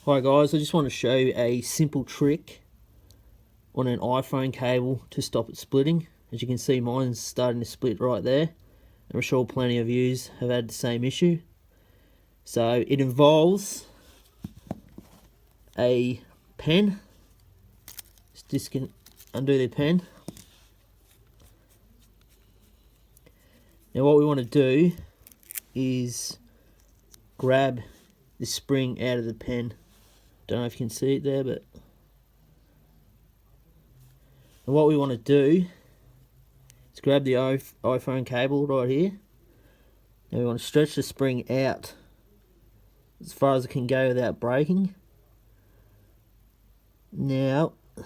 Hi guys, I just want to show you a simple trick on an iPhone cable to stop it splitting. As you can see, mine's starting to split right there. I'm sure plenty of you have had the same issue. So it involves a pen. Just undo the pen. Now what we want to do is grab the spring out of the pen. Don't know if you can see it there, but and what we want to do is grab the iPhone cable right here. Now we want to stretch the spring out as far as it can go without breaking. Now I'm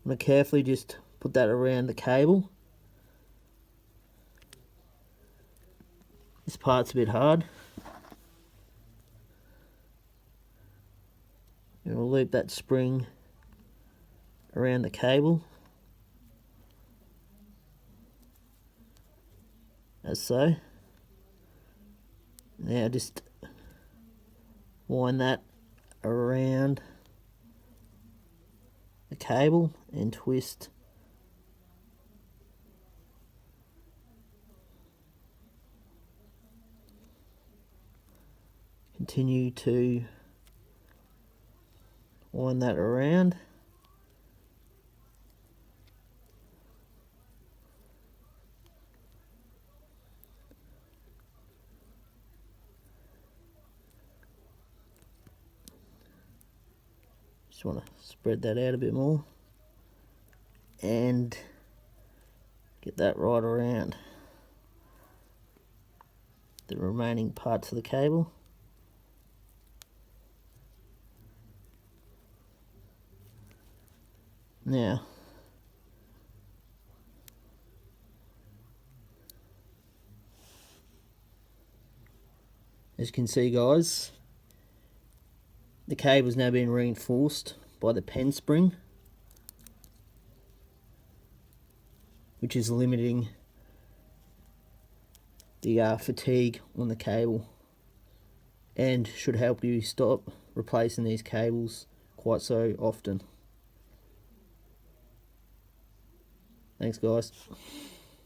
going to carefully just put that around the cable. This part's a bit hard. And we'll loop that spring around the cable, as so. Now just wind that around the cable and twist. Continue to wind that around. Just want to spread that out a bit more and get that right around the remaining parts of the cable. Now, as you can see guys, the cable is now being reinforced by the pen spring, which is limiting the fatigue on the cable and should help you stop replacing these cables quite so often. Thanks guys.